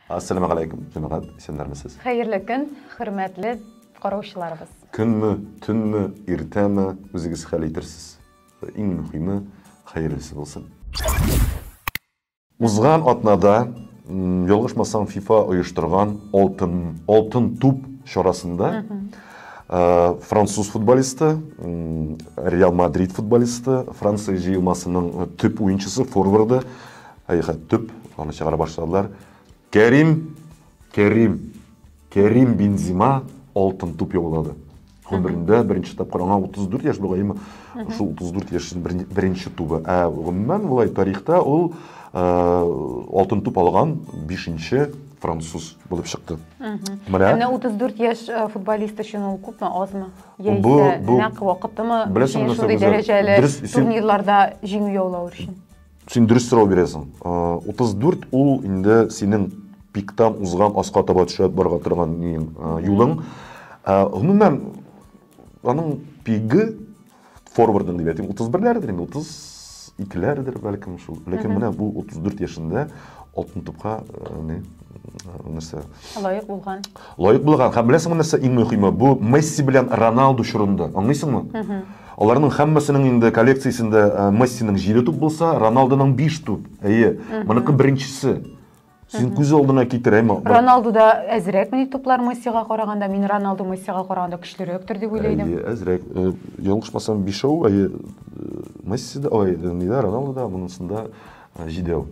Assalamu alaykum, Cemaat, исәннәрмесез? Хәерле көн, хөрмәтле караучыларыбыз. Көнме, түнме, иртәме, үзегез хәл итерсез. Иң мөһиме, хәерлесе булсын. Узган атнада, ялгышмасам, FIFA оештырган алтын туп чарасында француз футболисты, Реал Мадрид футболисты, Франция җыелмасының төп уенчысы, форварды, төп, аны чыгара башладылар. Керим Бензима алтын туп яулады. Гомерендә беренче тапкыр аңа 34 яшь булган, шул 34 яшьнең беренче тубы. Гомумән булай тарихта ул алтын туп алган 5нче француз булып чыкты. Менә 34 яшь футболист өчен ул күпме, азмы? Яисә нәкъ вакытымы? Шундый дәрәҗәле турнирларда җиңү яулау өчен. Син дөрес сорау бирәсең. 34 ул инде синең пиктан узган аска таба төшә барга торган юлың. Гомумән аның пиги форвардын дип әйтим 31ләрдер, 32ләрдер бәлкем шул. Ләкин менә бу 34 яшендә алтын тупка нәрсә? Лаек булган. Лаек булган. Һәм беләсеңме нәрсә иң мөһиме? Бу Месси белән Роналду чорында. Аңлыйсыңмы? Аларның һәммәсенең инде коллекциясендә Мессиның 7 туп булса, Роналдоның 5 туп. Әйе, моныкы беренчесе. Син күз алдына китерәме? Роналдуда әзрәк мени туплар Мессига караганда, мин Роналду Мессига караганда көчлерәктер дип уйлыйдым. Әйе, әзрәк. Ялгышмасам 5-ау, әйе, Мессида, Роналдуда монысында 7-ау.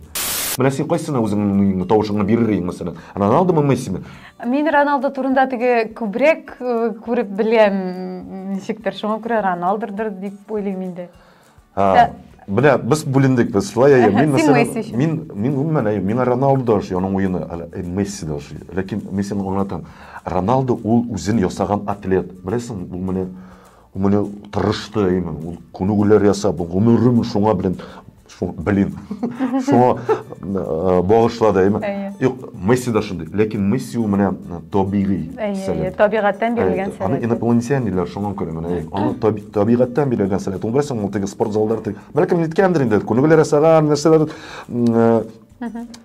Менә син кайсына үзеңнең тавышыңны бирерсең, мәсәлән, Роналдумы, Мессиме? Мин Роналду турында теге күбрәк күреп беләм, ничектер, шуңа күрә Роналдудыр дип уйлыйм инде. Менә без бүлендек, без шулай, мин мәсәлән, мин Роналдуда ошый, аның уены Мессида ошый. Ләкин мин сиңа аңлатам. Роналду ул үзен ясаган атлет. Беләсең, ул менә тырышты, ул күнегүләр ясап, гомерен шуңа белән шуңа багышлады, Юк, Месси да шундый. Ләкин Месси ул менә табигый. Табигатьтән бирелгән сәләт. Аны инопланетян диләр, шуңа күрә менә. Аны табигатьтән бирелгән сәләт. Ул беләсең, ул теге спорт залларда, бәлкем ниткәндер инде, күнегүләр ясаган, нәрсәләр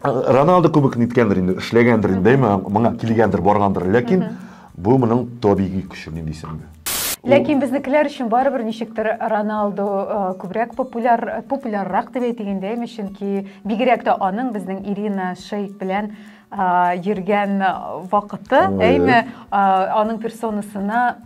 Роналду күбек ниткәндер инде, эшләгәндер инде, моңа килгәндер, баргандыр. Ләкин бу моның табигый көче дисәң. Ләкин безнекеләр өчен барыбер ничектер Роналду күбрәк популяррак дип әйтгәндә, чөнки бигрәк тә аның безнең Ирина Шейк белән йөргән вакыты, аның персонасына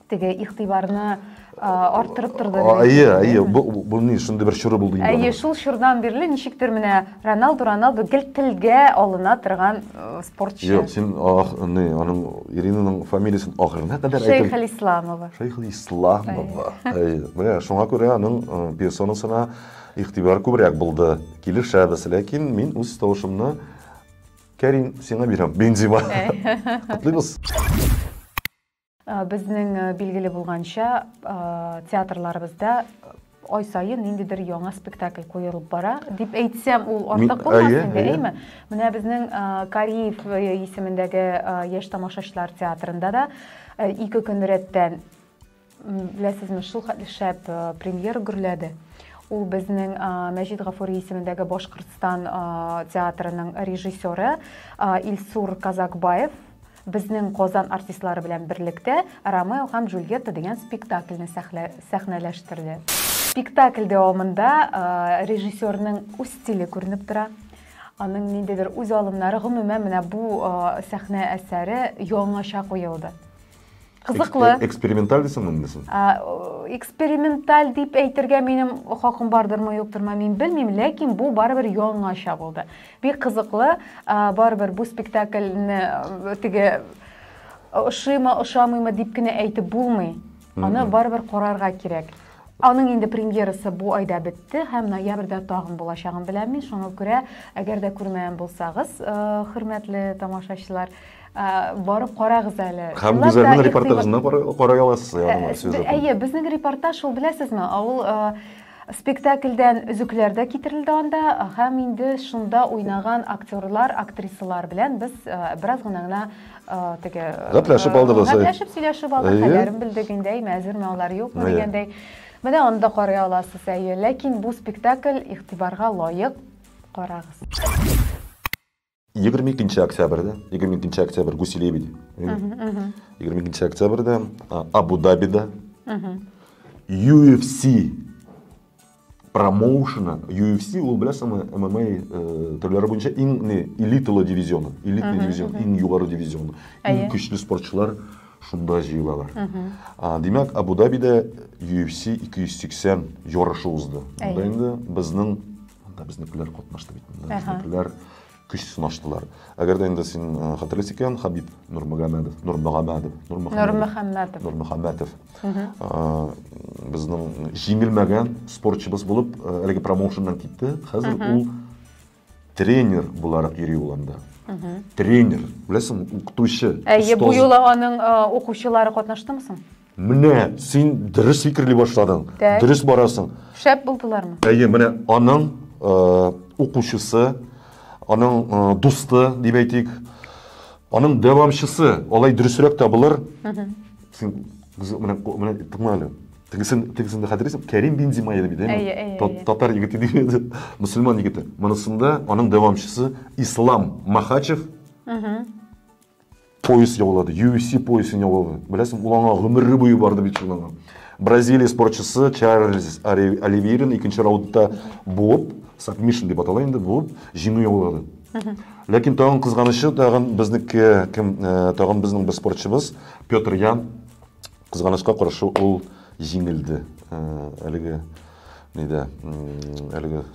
теге игътибарны арттырып торды. Әйе, бу ни шундый бер чоры булды инде. Әйе, шул чордан бирле ничектер менә Роналду гел телгә алына торган спортчы. Юк, син аның Иринаның фамилиясын ахырына кадәр әйтеп. Шейх-Исламова. Шейх-Исламова. Менә шуңа күрә аның персонасына игътибар күбрәк булды. Килешәбез, ләкин мин үз тавышымны Кәрим сиңа бирәм. Бензима. Котлыйбыз. Безнең билгеле булганча, театрларыбызда ай сайын ниндидер яңа спектакль куелып бара дип әйтсәм, ул артык булмас инде, әйме? Менә безнең Кариев исемендәге яшь тамашачылар театрында да 2 көн рәттән, беләсезме, шул хәтле шәп премьера гөрләде. Ул безнең Мәҗит Гафури исемендәге Башкортстан театрының режиссеры Илсур Казакбаев безнең Казан артистлары белән берлектә Ромео һәм Джульетта дигән спектакльне сәхнәләштерде. Спектакль дәвамында режиссерның үз стиле күренеп тора. Аның ниндидер үз алымнары, гомумән менә бу сәхнә әсәре яңаша куелды. Кызыклы. Эксперименталь дисеңме инде? Эксперименталь дип әйтергә минем хакым бардырмы, юктырмы, мин белмим, ләкин бу барыбер яңаша булды. Бик кызыклы, барыбер бу спектакльне теге ошыймы, ошамыймы дип кенә әйтеп булмый. Аны барыбер карарга кирәк. Аның инде премьерасы бу айда бетте, һәм ноябрьдә тагын булачагын беләм мин. Шуңа күрә, әгәр дә күрмәгән булсагыз, хөрмәтле тамашачылар, барып карагыз әле. Һәм гүзәлнең репортажына карый аласыз, Әйе, безнең репортаж ул, беләсезме, ул спектакльдән өзекләрдә китерелде анда, һәм инде шунда уйнаган актерлар, актрисалар белән без бераз гына теге гәпләшеп алдыгыз. Гәпләшеп сөйләшеп алдык, хәлләрен белдек инде, әзерме алар юкмы дигәндәй. Менә анда карый аласыз, әйе, ләкин бу спектакль игътибарга лаек, карагыз. 22 октябрьда, 22 октябрь Гуси-Лебеди. 22 октябрьда Абу-Дабида UFC промоушена. UFC ол білесің ММА түрлері бойынша элиталы дивизионы, элитный дивизион, ең жоғары дивизионы, ең күшті спортшылар шунда жиылалар. Демек, Абу-Дабида UFC 280 жарышы узды. Онда енді біздіңкілер қатнашты бейтін. Біздіңкілер күш сынаштылар. Әгер де енді сен қатырлес екен, Хабиб Нурмагомедов біздің жеңілмәген спортшыбыз болып, әлгі промоушеннан кетті. Қазір ол тренер боларақ йөри оланда. Тренер, білесің, оқытушы. Бұл жолы оның оқушылары қатнаштымысың? Міне, сен дұрыс фикірлей башладың, дұрыс барасың. Шәп болдылар ма? Міне, аның оқушысы, аның досты, деп айтайық, аның давамшысы, олай дұрысырақ табылыр. Сен, міне, тыңмалы, тігісінде қадыресің, Кәрим Бензима еді бейді, татар егіті дейді, мұсылман егіті. Мұнысында аның давамшысы Ислам Махачев пояс яулады, UFC поясын яулады. Білесің, олаңа ғұмыры бойы барды бейт жылаңа. Бразилия спортшысы Чарльз Оливейрин екінші раудта болып, сабмишн деп аталайынды болып, жеңу яулады. Ләкин тағын қызғанышы, тағын біздің бір спортшымыз Петр Ян қызғанышқа қарашы ол жеңілді. Әлігі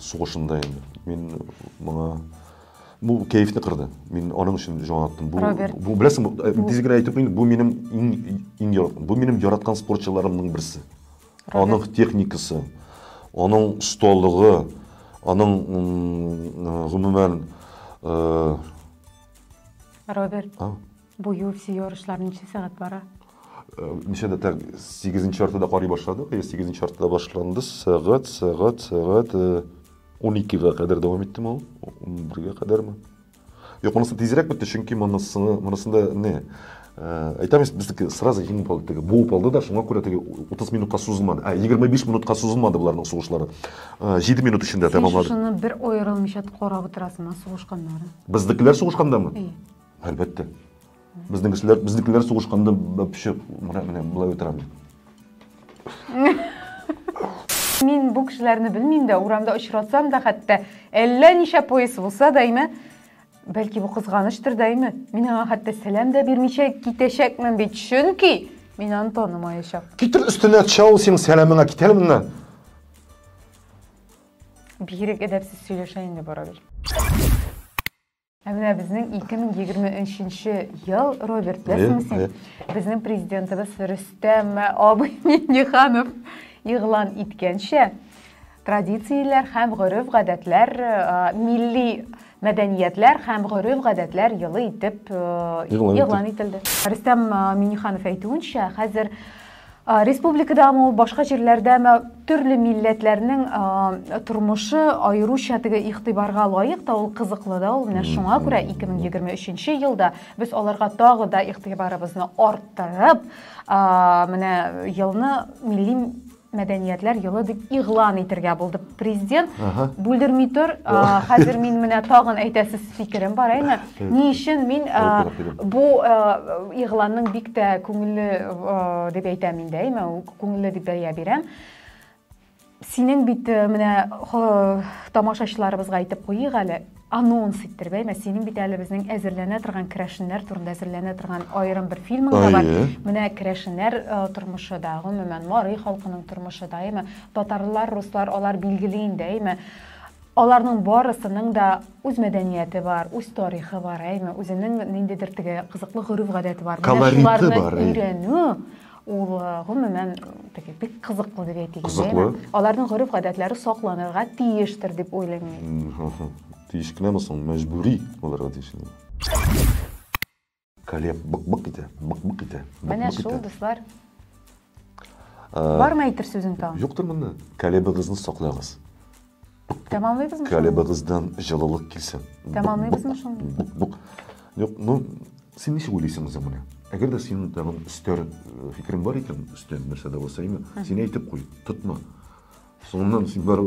суғышында енді. Мен мұңа бұл кейфті қырды. Мен оның үшін жоғаттым. Бұл білесің, дезгені айтып, бұл менің яратқан спортшыларымның бірісі. Оның техникасы, оның ұсталығы, оның ғұмымен... Роберт, бұл UFC ярышлар неше сағат бара? Неше де 8-ші артада қари башлады. 8-ші артада башланды. Сағат 12-ға қадар давам еттім ол. 11-ге қадар ма? Жоқ, мұнысы тезірек бітті, чүнки мұнысында не? Айтамыз, біздікі сразу жеңіп алды, болып алды да, шыңға көрі 30 минутқа созылмады. 25 минутқа созылмады бұлардың соғышлары. 7 минут ішінде тамамлады. Сен шыны бір ойырылмешат қорап отырасың ма соғышқандары? Біздікілер соғышқанда ма? Әлбәтті. Біздікілер соғышқанда бұлай өтірамын. Мен бұл кішілеріні білмеймін да, ұрамда ұшыратсам да қатты, әлі неше поясы болса дайымы, бәлкі бұл қызғаныштыр дайымы. Мен аға қатты сәлем де бермейше кетешекмін бейт үшін ки, мен аны танымайышақ. Кетір үстіне чау сенің сәлеміңа кетеліміне. Бейрек әдәпсіз сөйлешайын деп бара бер. Әміне біздің 2023 ел, Роберт, білесің, біздің президентіміз Рүстем Абы Меңдиханов иғлан иткенше традициялар һәм ғөрөф гадәтләр, милли мәдәниятләр һәм ғөрөф гадәтләр йылы итеп иғлан ителде. Рөстәм Миңнеханов әйтүенчә, хәзер республикада башка җирләрдә төрле милләтләрнең тормышы аеруча игътибарга лаек та, ул кызыклы да, ул менә шуңа күрә 2023 елда без аларга тагы да игътибарыбызны арттырып, менә елны милли мәдәниятләр йылы дип иғлан итәргә булды президент. Бүлдерми тор, хәзер мин менә тагын әйтәсез фикерем бар әйме. Ни өчен мин бу иғланның бик тә күңелле дип әйтәм инде, әйме, күңелле дип бәя бирәм. Синең бит менә тамашачыларыбызга әйтеп куйыйк әле, анонс иттер бәйме. Синең бит әле безнең әзерләнә торган керәшеннәр турында әзерләнә торган аерым бер фильмың да бар. Менә керәшеннәр тормышы да, гомумән Марый халкының тормышы да, әйме. Татарлар, руслар, алар билгеле инде, әйме. Аларның барысының да үз мәдәнияте бар, үз тарихы бар, әйме. Үзенең ниндидер теге кызыклы гореф гадәте бар. Колориты бар, әйме. Ул гомумән бик кызыклы дип әйтик. Аларның гореф гадәтләре сакланырга тиештер дип уйлыйм мин. Тиеш кенә соң мәҗбүри аларга тиешне. Калеп бык итә, бык итә. Менә шул дуслар. Бармы әйтер сүзең тагын? Юктыр монда. Калебыгызны саклагыз. Тамамлыйбызмы? Калебыгыздан җылылык килсен. Тамамлыйбызмы шуны? Юк, ну син ничек уйлыйсың менә? Әгәр дә синең тагын үстәр фикерең бар икән, үстәр нәрсә дә булса, син әйтеп куй, тотма. Соңыннан син бар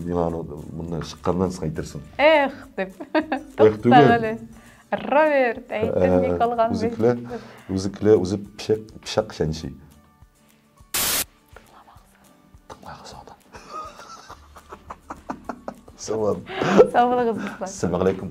миңа монда чыкканнан соң әйтерсең. Эх, дип. Тоқтағылы. Роберт, әйттім мен қалған өзі пішақ шәнші. Тыңлағы саудан. Сау болыңыз. Ассаламу алейкум.